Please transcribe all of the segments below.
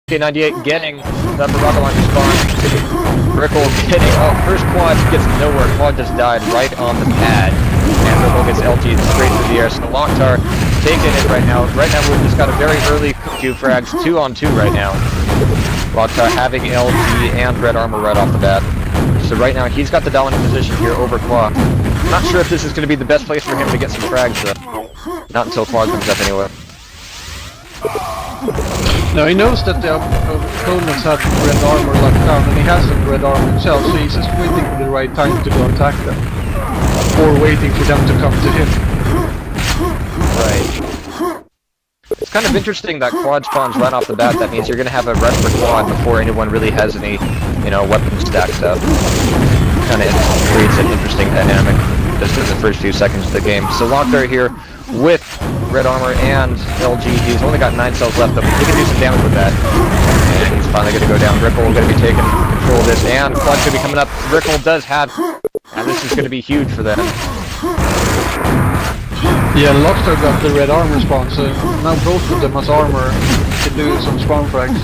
ok98 getting the upper rocket launcher spawn. Rikoll getting, oh, first quad gets nowhere. Quad just died right on the pad. And Rikoll gets LG straight through the air. So LocKtar taking it right now. Right now we've just got a very early Q frags, 2-on-2 right now. LocKtar having LG and red armor right off the bat. So right now he's got the dominant position here over Quad. I'm not sure if this is going to be the best place for him to get some frags though. Not until Quad comes up anyway. No, he knows that the opponents have red armor locked down, and he hasn't red armor himself, so he's just waiting for the right time to go attack them. Or waiting for them to come to him. Right. It's kind of interesting that Quad spawns right off the bat. That means you're going to have a rush for Quad before anyone really has any, you know, weapons stacked up. Kind of creates an interesting dynamic just in the first few seconds of the game. So LocKtar here with red armor and LG. He's only got 9 cells left, but he can do some damage with that. And he's finally going to go down. Rikoll going to be taking control of this, and Quad's going to be coming up. Rikoll does have, and this is going to be huge for them. Yeah, LocKtar got the red armor spawn, so now both of them has armor to do some spawn frags.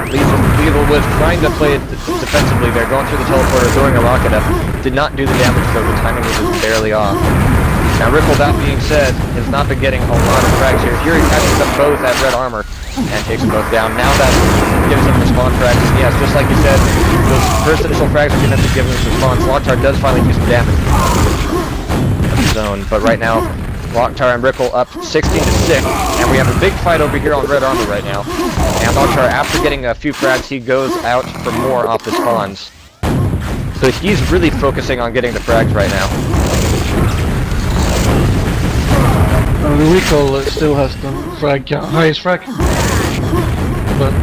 LethalWiz trying to play it defensively there, going through the teleporter, throwing a rocket up. Did not do the damage though, the timing was just barely off. Now Rikoll, that being said, has not been getting a lot of frags here. Here he catches them both at red armor and takes them both down. Now that gives him the spawn frags. Yes, just like you said, those first initial frags are going to give him his response. LocKtar does finally do some damage of his own, but right now LocKtar and Rikoll up 16-6, and we have a big fight over here on red armor right now. And LocKtar, after getting a few frags, he goes out for more off the spawns. So he's really focusing on getting the frags right now. Rikoll still has the highest frag. But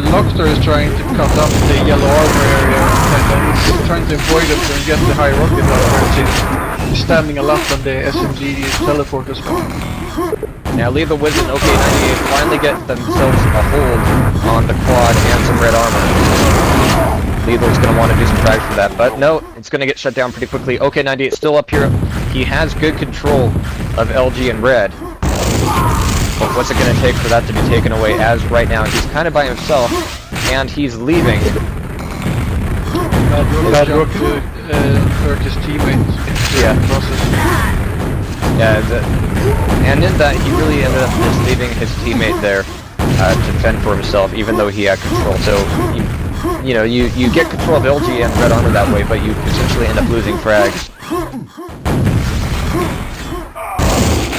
LocKtar is trying to cut up the yellow armor area, and he's trying to avoid it and get the high rocket launcher. He's standing a lot on the SMG teleporter spawn. Now LethalWiz and ok98 finally get themselves a hold on the Quad and some red armor. Lethal's going to want to do some frags for that, but no, it's going to get shut down pretty quickly. ok98 still up here. He has good control of LG and red. But what's it going to take for that to be taken away, as right now he's kind of by himself, and he's leaving. Bad work to hurt his teammates in the process. Yeah, and in that he really ended up just leaving his teammate there to fend for himself, even though he had control. So, you know, you get control of LG and red armor that way, but you essentially end up losing frags.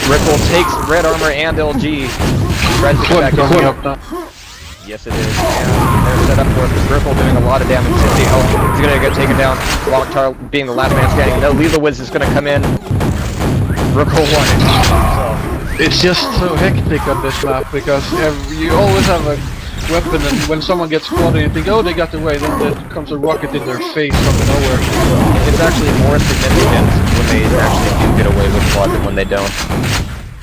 Rikoll takes red armor and LG. Tries to get back in. Yes, it is. And they're set up for it. Rikoll doing a lot of damage. 60 health. He's going to get taken down. LocKtar being the last man standing. No, LethalWiz is going to come in. Rikoll won it. So. It's just so hectic on this map, because you always have a weapon, and when someone gets spotted you think, oh, they got away, then there comes a rocket in their face from nowhere. It's actually more significant when they actually do get away with Quad than when they don't.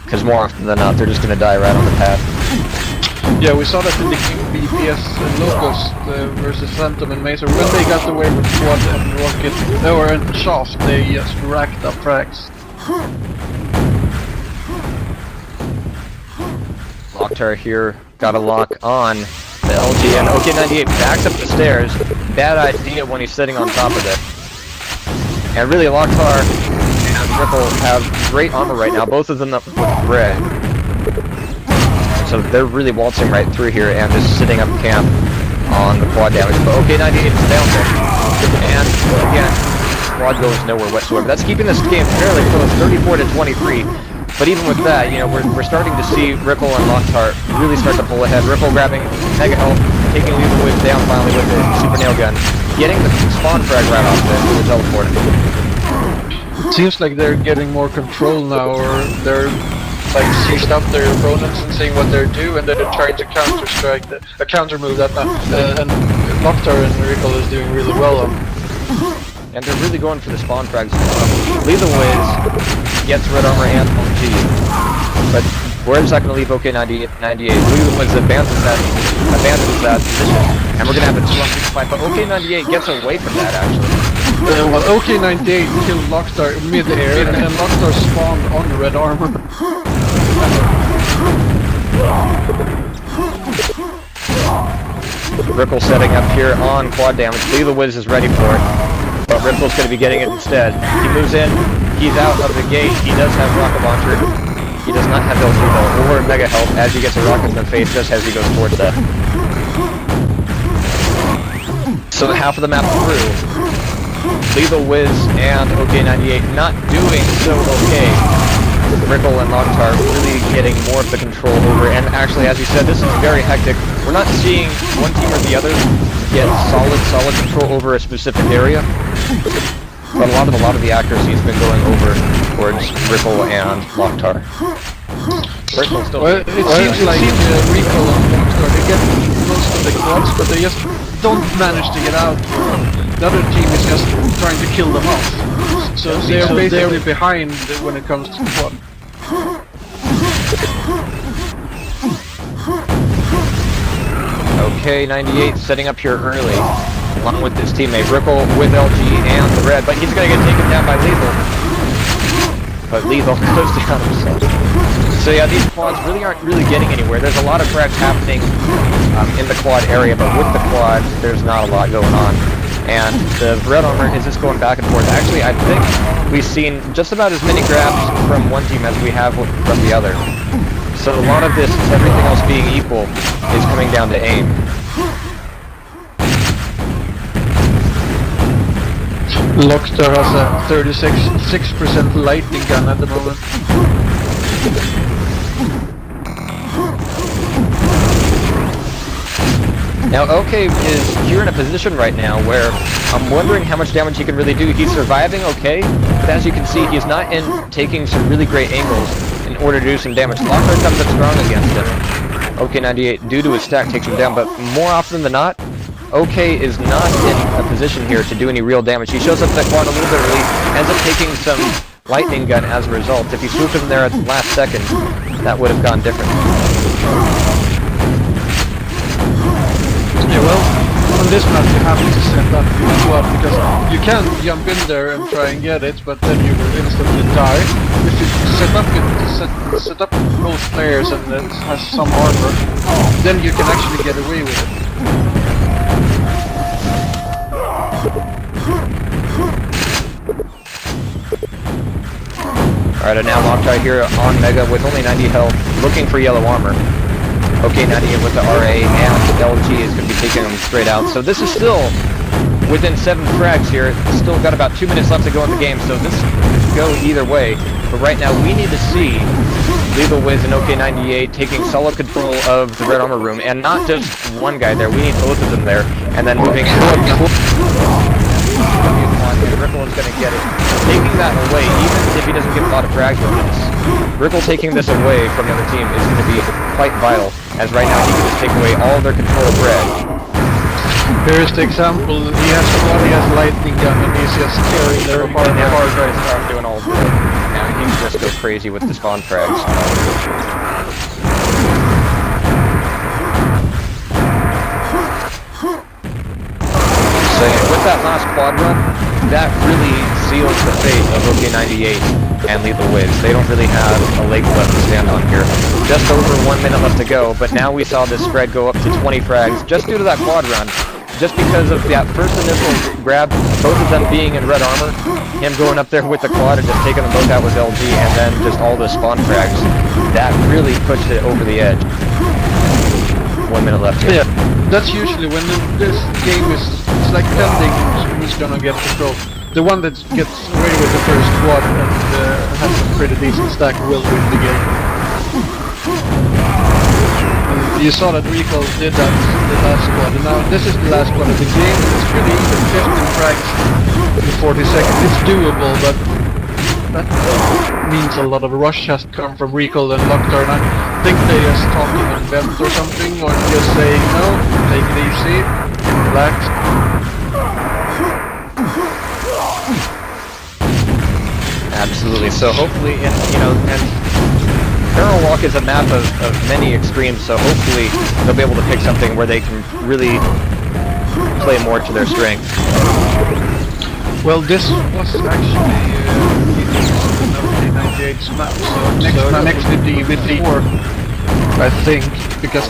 Because more often than not, they're just going to die right on the path. Yeah, we saw that in the BPS Locust versus Phantom and Mazer. When they got away with Quad and Rocket, or in Shaft, they just racked up frags. LocKtar here got a lock on the LG, and ok98 backs up the stairs. Bad idea when he's sitting on top of it. And really, LocKtar and Rikoll have great armor right now, both of them up with red. So they're really waltzing right through here and just sitting up camp on the Quad damage. But ok98 is down there. And again, Quad goes nowhere whatsoever. That's keeping this game fairly close, 34-23. But even with that, you know, we're starting to see Rikoll and LocKtar really start to pull ahead. Rikoll grabbing mega health, taking LethalWiz down finally with the super nail gun, getting the spawn frag right off the teleporter. It seems like they're getting more control now, or they're like seized up their opponents and seeing what they're doing, and they're trying to counter-strike a counter move that and LocKtar and Rikoll is doing really well on. And they're really going for the spawn frags. LethalWiz gets red armor and LG, but where is that going to leave ok98? LethalWiz abandons that position, and we're going to have a 2-on-6 fight, but ok98 gets away from that actually. Well, ok98 killed LocKtar mid-air, and then LocKtar spawned on the red armor. Rikoll setting up here on quad damage. LethalWiz is ready for it, but Rikoll's going to be getting it instead. He moves in, he's out of the gate, he does have rocket launcher. He does not have LG though, or Mega Health as he gets a rocket in the face just as he goes towards that. So half of the map through. LethalWiz and ok98 not doing so okay. Rikoll and LocKtar really getting more of the control over, and actually, as you said, this is very hectic. We're not seeing one team or the other get solid control over a specific area, but a lot of the accuracy has been going over towards Rikoll and LocKtar. Rikoll still. Well, it seems like Rikoll and LocKtar, they get most of the quads, but they just don't manage to get out. The other team is just trying to kill them off. So they're basically behind when it comes to quad. ok98 setting up here early, along with his teammate Rikoll with LG and the red, but he's going to get taken down by Lethal. But Lethal goes down himself. So yeah, these quads really aren't getting anywhere. There's a lot of frags happening in the quad area, but with the quad, there's not a lot going on. And the red armor is just going back and forth. Actually, I think we've seen just about as many grabs from one team as we have from the other. So a lot of this, everything else being equal, is coming down to aim. LocKtar has a 36% lightning gun at the moment. Now, OK is here in a position right now where I'm wondering how much damage he can really do. He's surviving OK, but as you can see, he's not taking some really great angles in order to do some damage. LocKtar comes up strong against him. ok98, due to his stack, takes him down, but more often than not, OK is not in a position here to do any real damage. He shows up that quad a little bit early, ends up taking some lightning gun as a result. If he swooped him there at the last second, that would have gone different. Yeah, well, on this map you have to set up your quad because you can jump in there and try and get it, but then you will instantly die. If you set up both players and it has some armor, then you can actually get away with it. Alright, and now LocKtar here on Mega with only 90 health, looking for yellow armor. ok98 with the RA, and LG is going to be taking him straight out. So this is still within 7 frags here. Still got about 2 minutes left to go in the game, so this could go either way. But right now we need to see LethalWiz and ok98 taking solid control of the red armor room, and not just one guy there. We need both of them there, and then moving out. Rikoll is going to get it. Taking that away, even if he doesn't get a lot of frags from this, Rikoll taking this away from the other team is going to be quite vital, as right now he can just take away all their control of red. Here's the example, he has lightning gun and he's just carrying their apart. And now he's ready to start doing all of it. Now he can just go crazy with the spawn frags. So yeah, with that last quad run, that really seals the fate of ok98 and LethalWiz. They don't really have a leg left to stand on here. Just over 1 minute left to go, but now we saw this spread go up to 20 frags just due to that quad run. Just because of that first initial grab, both of them being in red armor, him going up there with the quad and just taking them both out with LG, and then just all the spawn frags, that really pushed it over the edge. 1 minute left here. Yeah, that's usually when this game is, it's like pending who's gonna get control. The one that gets away with the first quad and has a pretty decent stack will win the game. You saw that Rikoll did that the last squad, and now this is the last squad of the game. It's pretty even, 15 frags in 40 seconds. It's doable, but that means a lot of rush has come from Rikoll and LocKtar, and I think they're just talking on vent or something, or just saying, no, take it easy, relax. Absolutely, so hopefully, and aerowalk is a map of many extremes, so hopefully they'll be able to pick something where they can really play more to their strength. Well, this was actually ok98's map, so next will be with 4, I think, because